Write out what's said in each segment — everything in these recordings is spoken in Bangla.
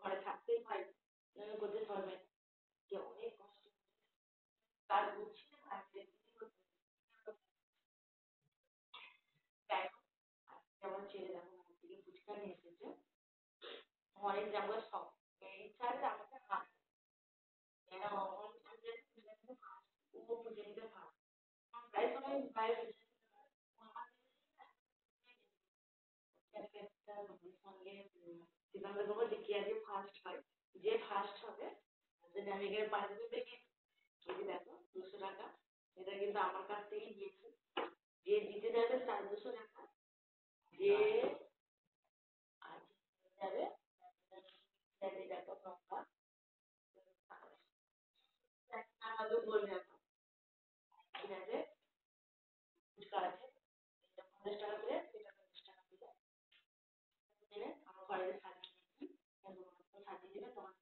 ঘরে থাকতেই হয় করতে পারবে যে অনেক কষ্ট কাজ করছি না আর যাই হোক আজকে আমার ছেলে দেখো বাড়ি থেকে ফুচকা নিয়ে এসেছে অনেক যাবো সব এই ছাড়ে আমাকে হাত ও পুজো নিতে পারে প্রায় সময় বাইরে সঙ্গে সিদ্ধান্ত নেবো যে কে আগে ফার্স্ট হয় যে ফার্স্ট হবে যদি আমি এখানে পাঠাতে দেখি এই দেখো 200 টাকা এটা কিন্তু আমার কাছ থেকেই দিয়েছে যে জিতে যাবে তার 200 টাকা যে আর যাবে দেখো সংখ্যা আমাকে বলবে এখন ঠিক আছে ফুচকা আছে এটা 50 টাকা করে সেটা 50 টাকা দিলে দিলে আমার ঘরে সাজিয়ে দিচ্ছি সাজিয়ে দিলে তোমার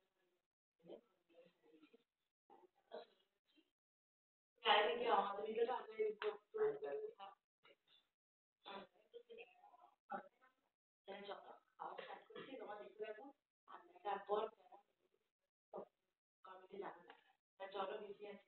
চাইলে কি আমাদের ভিডিওটা আগে চলো আবার স্টার্ট করছি তোমার দেখতে থাকো আর দেখার পর কমেন্টে জানাবে চলো বেশি আছে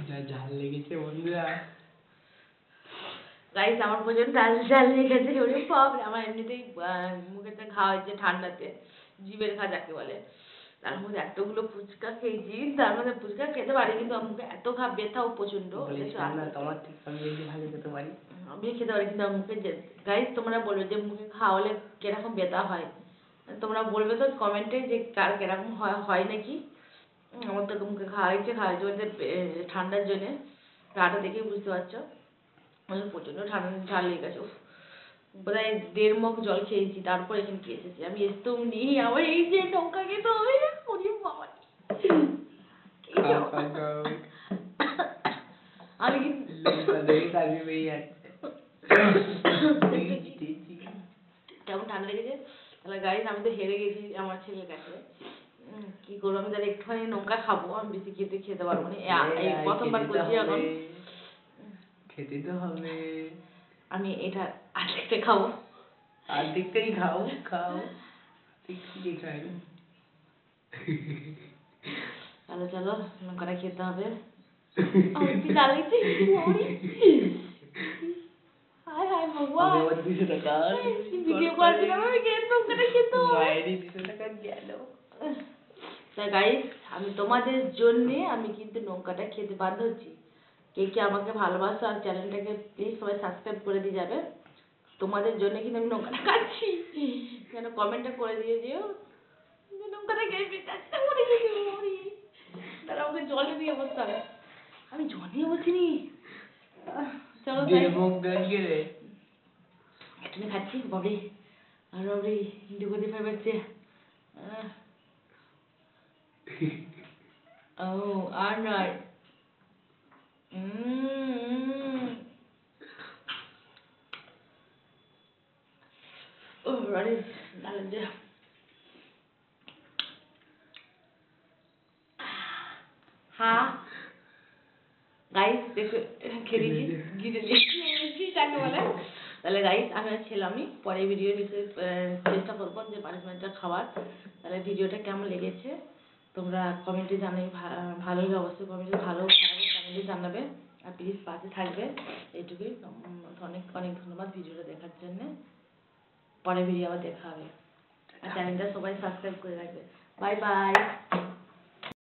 যা ঝাল লেগেছে বন্ধুরা। গাইস আমার প্রচন্ড ঝাল লেগেছে, ওরে বাপরে। আমার এমনিতেই মুখেতে ঘা হয়েছে ঠান্ডাতে, জিভের ঘা যাকে বলে। তার মধ্যে এতগুলো ফুচকা খেয়েছি, তার মধ্যে ফুচকা খেতে পারি কিন্তু আমার মুখে এত ঘা, ব্যথাও প্রচন্ড। তোমার থেকে আমি বেশি ভালো খেতে পারি। আমি খেতে পারি কিন্তু আমার মুখে গাইস তোমরা বলবে যে মুখে ঘা হলে কিরকম ব্যথা হয়, তোমরা বলবে তো কমেন্টে যে কার কিরকম হয় নাকি। আমার তো মুখে ঘা হয়েছে বলতে ঠান্ডার জন্যে, ঘাটা দেখেই বুঝতে পারছো। আমার প্রচন্ড ঠান্ডা ঝাল লেগে গেছে। প্রায় 1.5 মগ জল খেয়েছি, তারপর এখানে এসেছি। আমি আসতেও নেই, আবার এই যে লঙ্কা খেতে হবে। ওরে বাবা, আমি কেমন ঠান্ডা লেগেছে। তাহলে গাইস আমি তো হেরে গেছি আমার ছেলের কাছে। কি করবো, আমি তাহলে একটুখানি লঙ্কা খাবো, আমি বেশি খেতে পারবো না। এই প্রথমবার করছি এখন, খেতে তো হবে। আমি এটা আর্ধেকটা খাবো। আর্ধেকটাই খাও, খাই। চলো লঙ্কাটা খেতে হবে। কি ঝাল লেগেছে, হায় হায় ভগবান। আমার 200 টাকা ভিডিও করছিলাম, আমি লঙ্কাটা খেতে হবে। মায়েরই 200 টাকা গেল। তা গাইস আমি তোমাদের জন্যে আমি কিন্তু লঙ্কাটা খেতে বাধ্য হচ্ছি। কে কে আমাকে ভালোবাসো আর চ্যানেলটাকে প্লিজ সবাই সাবস্ক্রাইব করে দিয়ে যাবে। তোমাদের জন্য কিন্তু আমি লঙ্কাটা খাচ্ছি, যেন কমেন্টটা করে দিয়ে যেও লঙ্কাটা খেয়ে পেটাচ্ছে। তারা আমাকে জলে দিয়ে বসতে হবে, আমি জল নিয়ে বসিনি। চলো একটু খাচ্ছি। বাবরে আর বাবরে হিন্দু গতি ফাই পাচ্ছে। ও আর নয়। ও রানি যে হ্যাঁ গাইস দেখো খেয়ে দিয়েছি যাকে বলে। তাহলে গাইস আমি আর ছিলামই, পরে ভিডিও দিতে চেষ্টা করবো যে পানিশমেন্টটা খাওয়ার। তাহলে ভিডিওটা কেমন লেগেছে তোমরা কমেন্টে জানাই, ভালো হলে অবশ্যই কমেন্টে ভালো কমেন্টে জানাবে। আর প্লিজ পাশে থাকবে, এইটুকুই। অনেক অনেক ধন্যবাদ ভিডিওটা দেখার জন্য। পরে ভিডিও আবার দেখা হবে, আর চ্যানেলটা সবাই সাবস্ক্রাইব করে রাখবে। Bye bye.